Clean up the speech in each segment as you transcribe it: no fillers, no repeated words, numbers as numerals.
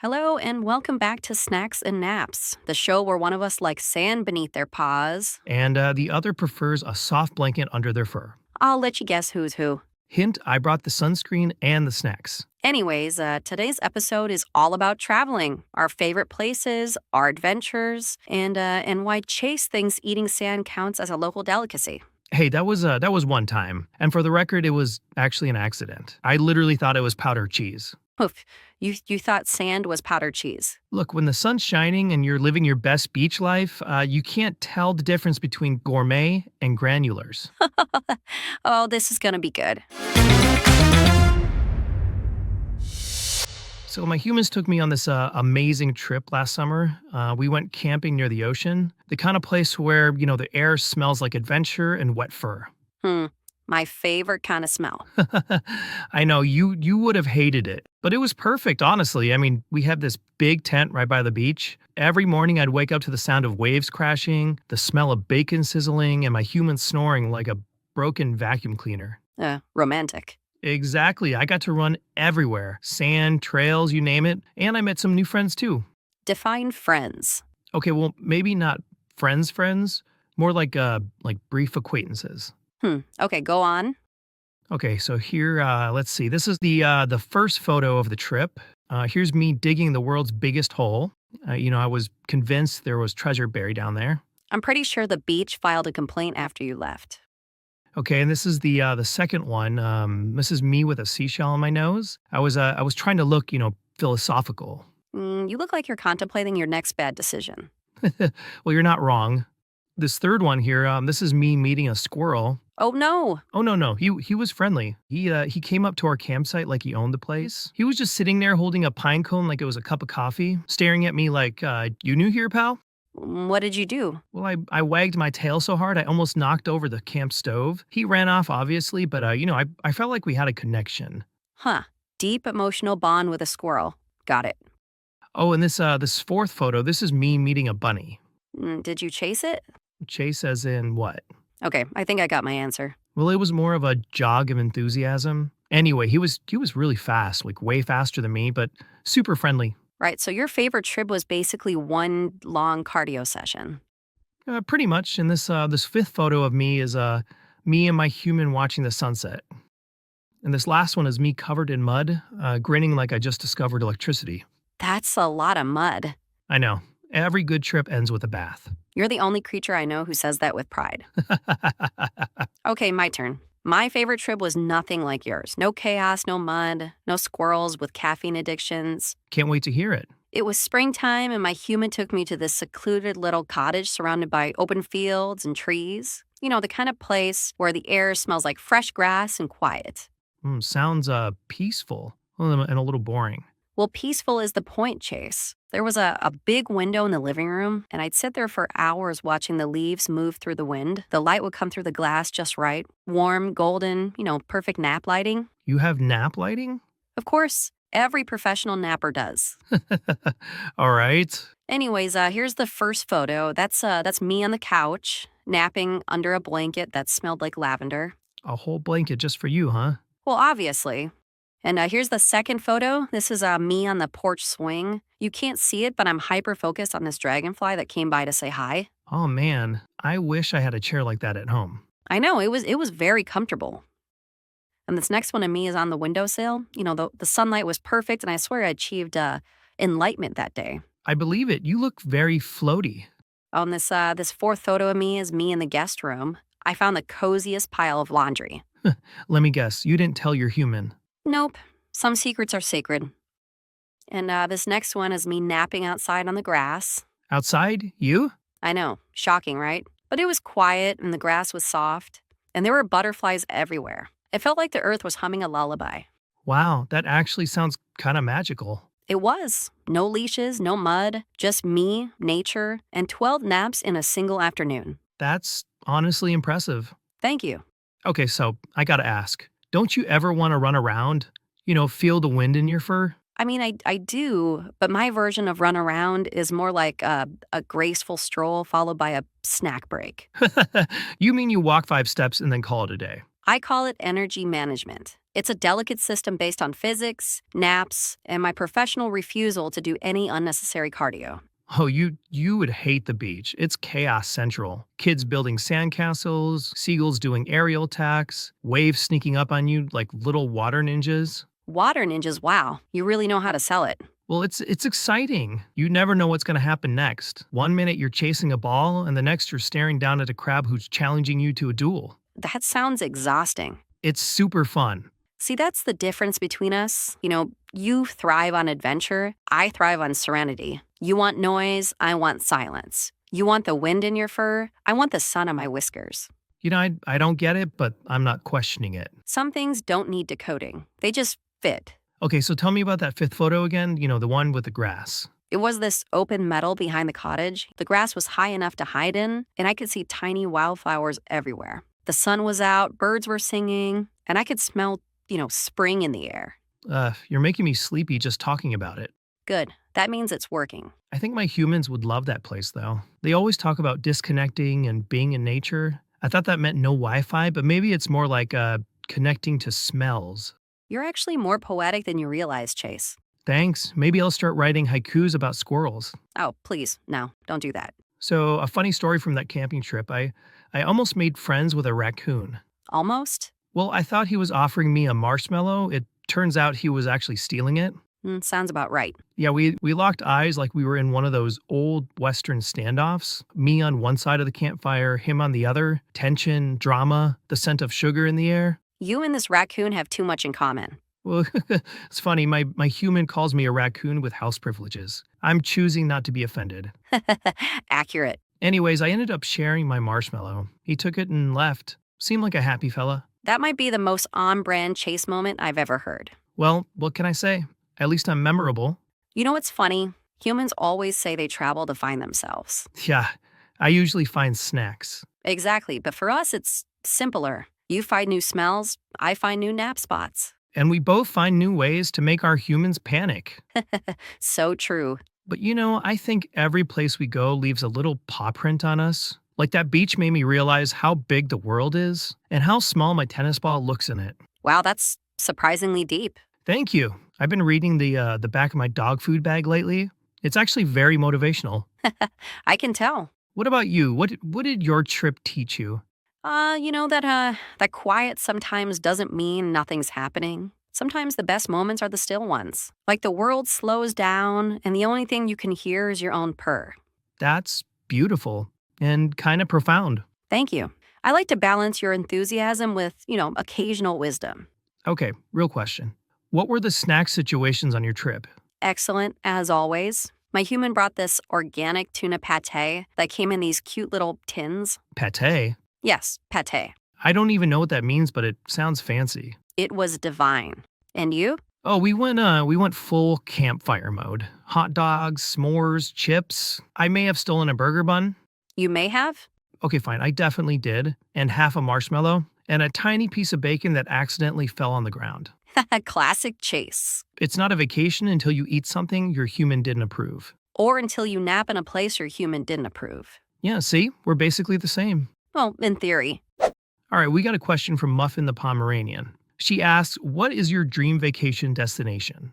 Hello, and welcome back to Snacks and Naps, the show where one of us likes sand beneath their paws. And the other prefers a soft blanket under their fur. I'll let you guess who's who. Hint, I brought the sunscreen and the snacks. Anyways, today's episode is all about traveling, our favorite places, our adventures, and why Chase thinks eating sand counts as a local delicacy. Hey, that was one time. And for the record, it was actually an accident. I literally thought it was powdered cheese. Oof, you thought sand was powdered cheese. Look, when the sun's shining and you're living your best beach life, you can't tell the difference between gourmet and granulars. Oh, this is gonna be good. So my humans took me on this amazing trip last summer. We went camping near the ocean, the kind of place where, the air smells like adventure and wet fur. My favorite kind of smell. I know you would have hated it, but it was perfect, honestly. I mean, we had this big tent right by the beach. Every morning I'd wake up to the sound of waves crashing, the smell of bacon sizzling, and my humans snoring like a broken vacuum cleaner. Romantic. Exactly. I got to run everywhere. Sand, trails, you name it. And I met some new friends too. Define friends. Okay, well, maybe not friends, more like brief acquaintances. Okay, go on. Okay, so here, let's see. This is the first photo of the trip. Here's me digging the world's biggest hole. I was convinced there was treasure buried down there. I'm pretty sure the beach filed a complaint after you left. Okay, and this is the second one. This is me with a seashell on my nose. I was trying to look, philosophical. You look like you're contemplating your next bad decision. Well, you're not wrong. This third one here, this is me meeting a squirrel. Oh no! Oh no, he was friendly. He came up to our campsite like he owned the place. He was just sitting there holding a pine cone like it was a cup of coffee, staring at me like, "You new here, pal?" What did you do? Well, I wagged my tail so hard I almost knocked over the camp stove. He ran off, obviously, but I felt like we had a connection. Huh. Deep emotional bond with a squirrel. Got it. Oh, and this fourth photo, this is me meeting a bunny. Did you chase it? Chase as in what? Okay, I think I got my answer. Well, it was more of a jog of enthusiasm. Anyway, he was really fast, like way faster than me, but super friendly. Right, so your favorite trip was basically one long cardio session. Pretty much. And this fifth photo of me is me and my human watching the sunset. And this last one is me covered in mud, grinning like I just discovered electricity. That's a lot of mud. I know. Every good trip ends with a bath. You're the only creature I know who says that with pride. Okay, my turn. My favorite trip was nothing like yours. No chaos, no mud, no squirrels with caffeine addictions. Can't wait to hear it. It was springtime, and my human took me to this secluded little cottage surrounded by open fields and trees. The kind of place where the air smells like fresh grass and quiet. Sounds peaceful and a little boring. Well, peaceful is the point, Chase. There was a big window in the living room, and I'd sit there for hours watching the leaves move through the wind. The light would come through the glass just right. Warm, golden, perfect nap lighting. You have nap lighting? Of course, every professional napper does. All right. Anyways, here's the first photo. That's me on the couch, napping under a blanket that smelled like lavender. A whole blanket just for you, huh? Well, obviously. And here's the second photo. This is me on the porch swing. You can't see it, but I'm hyper-focused on this dragonfly that came by to say hi. Oh man, I wish I had a chair like that at home. I know, it was very comfortable. And this next one of me is on the windowsill. The sunlight was perfect, and I swear I achieved enlightenment that day. I believe it. You look very floaty. On this fourth photo of me is me in the guest room. I found the coziest pile of laundry. Let me guess, you didn't tell your human. Nope. Some secrets are sacred. And this next one is me napping outside on the grass. Outside? You? I know. Shocking, right? But it was quiet and the grass was soft. And there were butterflies everywhere. It felt like the earth was humming a lullaby. Wow, that actually sounds kind of magical. It was. No leashes, no mud, just me, nature, and 12 naps in a single afternoon. That's honestly impressive. Thank you. Okay, so I gotta ask. Don't you ever want to run around? Feel the wind in your fur? I mean, I do, but my version of run around is more like a graceful stroll followed by a snack break. You mean you walk 5 steps and then call it a day? I call it energy management. It's a delicate system based on physics, naps, and my professional refusal to do any unnecessary cardio. Oh, you would hate the beach. It's chaos central. Kids building sandcastles, seagulls doing aerial attacks, waves sneaking up on you like little water ninjas. Water ninjas, wow, you really know how to sell it. Well, it's exciting. You never know what's going to happen next. One minute you're chasing a ball, and the next you're staring down at a crab who's challenging you to a duel. That sounds exhausting. It's super fun. See, that's the difference between us. You thrive on adventure, I thrive on serenity. You want noise, I want silence. You want the wind in your fur, I want the sun on my whiskers. I don't get it, but I'm not questioning it. Some things don't need decoding, they just fit. Okay, so tell me about that fifth photo again, the one with the grass. It was this open meadow behind the cottage. The grass was high enough to hide in, and I could see tiny wildflowers everywhere. The sun was out, birds were singing, and I could smell, spring in the air. You're making me sleepy just talking about it. Good. That means it's working. I think my humans would love that place, though. They always talk about disconnecting and being in nature. I thought that meant no Wi-Fi, but maybe it's more like connecting to smells. You're actually more poetic than you realize, Chase. Thanks. Maybe I'll start writing haikus about squirrels. Oh, please, no, don't do that. So, a funny story from that camping trip. I almost made friends with a raccoon. Almost? Well, I thought he was offering me a marshmallow. It turns out he was actually stealing it. Sounds about right. Yeah, we locked eyes like we were in one of those old Western standoffs. Me on one side of the campfire, him on the other. Tension, drama, the scent of sugar in the air. You and this raccoon have too much in common. Well, it's funny. My human calls me a raccoon with house privileges. I'm choosing not to be offended. Accurate. Anyways, I ended up sharing my marshmallow. He took it and left. Seemed like a happy fella. That might be the most on-brand Chase moment I've ever heard. Well, what can I say? At least I'm memorable. You know what's funny? Humans always say they travel to find themselves. Yeah, I usually find snacks. Exactly, but for us, it's simpler. You find new smells, I find new nap spots. And we both find new ways to make our humans panic. So true. But I think every place we go leaves a little paw print on us. Like that beach made me realize how big the world is and how small my tennis ball looks in it. Wow, that's surprisingly deep. Thank you. I've been reading the back of my dog food bag lately. It's actually very motivational. I can tell. What about you? What did your trip teach you? That quiet sometimes doesn't mean nothing's happening. Sometimes the best moments are the still ones. Like the world slows down and the only thing you can hear is your own purr. That's beautiful and kind of profound. Thank you. I like to balance your enthusiasm with, occasional wisdom. Okay, real question. What were the snack situations on your trip? Excellent, as always. My human brought this organic tuna pate that came in these cute little tins. Pate? Yes, pate. I don't even know what that means, but it sounds fancy. It was divine. And you? Oh, we went full campfire mode. Hot dogs, s'mores, chips. I may have stolen a burger bun. You may have? Okay, fine. I definitely did. And half a marshmallow and a tiny piece of bacon that accidentally fell on the ground. Classic Chase. It's not a vacation until you eat something your human didn't approve. Or until you nap in a place your human didn't approve. Yeah, see? We're basically the same. Well, in theory. All right, we got a question from Muffin the Pomeranian. She asks, what is your dream vacation destination?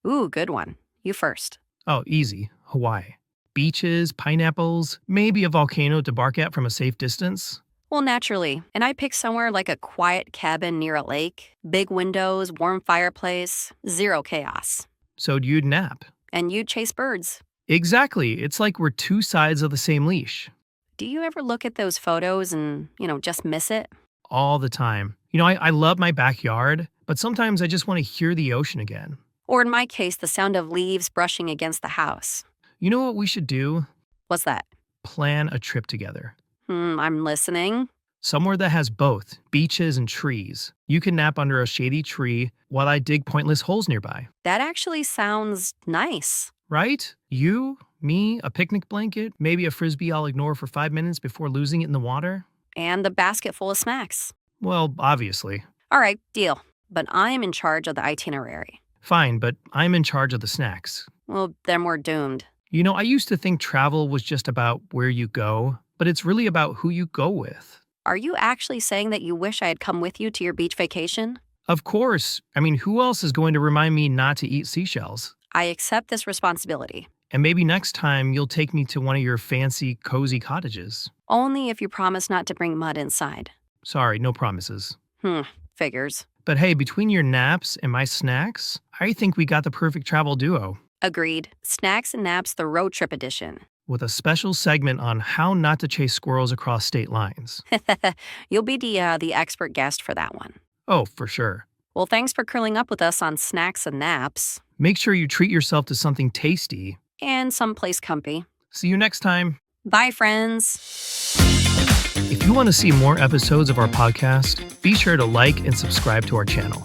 Ooh, good one. You first. Oh, easy. Hawaii. Beaches, pineapples, maybe a volcano to bark at from a safe distance. Well, naturally. And I picked somewhere like a quiet cabin near a lake, big windows, warm fireplace, zero chaos. So you'd nap. And you'd chase birds. Exactly. It's like we're two sides of the same leash. Do you ever look at those photos and, just miss it? All the time. I love my backyard, but sometimes I just want to hear the ocean again. Or in my case, the sound of leaves brushing against the house. You know what we should do? What's that? Plan a trip together. I'm listening. Somewhere that has both beaches and trees. You can nap under a shady tree while I dig pointless holes nearby. That actually sounds nice. Right? You, me, a picnic blanket, maybe a frisbee I'll ignore for 5 minutes before losing it in the water. And a basket full of snacks. Well, obviously. All right, deal. But I'm in charge of the itinerary. Fine, but I'm in charge of the snacks. Well, then we're doomed. I used to think travel was just about where you go, but it's really about who you go with. Are you actually saying that you wish I had come with you to your beach vacation? Of course. I mean, who else is going to remind me not to eat seashells? I accept this responsibility. And maybe next time you'll take me to one of your fancy, cozy cottages. Only if you promise not to bring mud inside. Sorry, no promises. Figures. But hey, between your naps and my snacks, I think we got the perfect travel duo. Agreed. Snacks and Naps, the road trip edition. With a special segment on how not to chase squirrels across state lines. You'll be the expert guest for that one. Oh, for sure. Well, thanks for curling up with us on Snacks and Naps. Make sure you treat yourself to something tasty. And someplace comfy. See you next time. Bye, friends. If you want to see more episodes of our podcast, be sure to like and subscribe to our channel.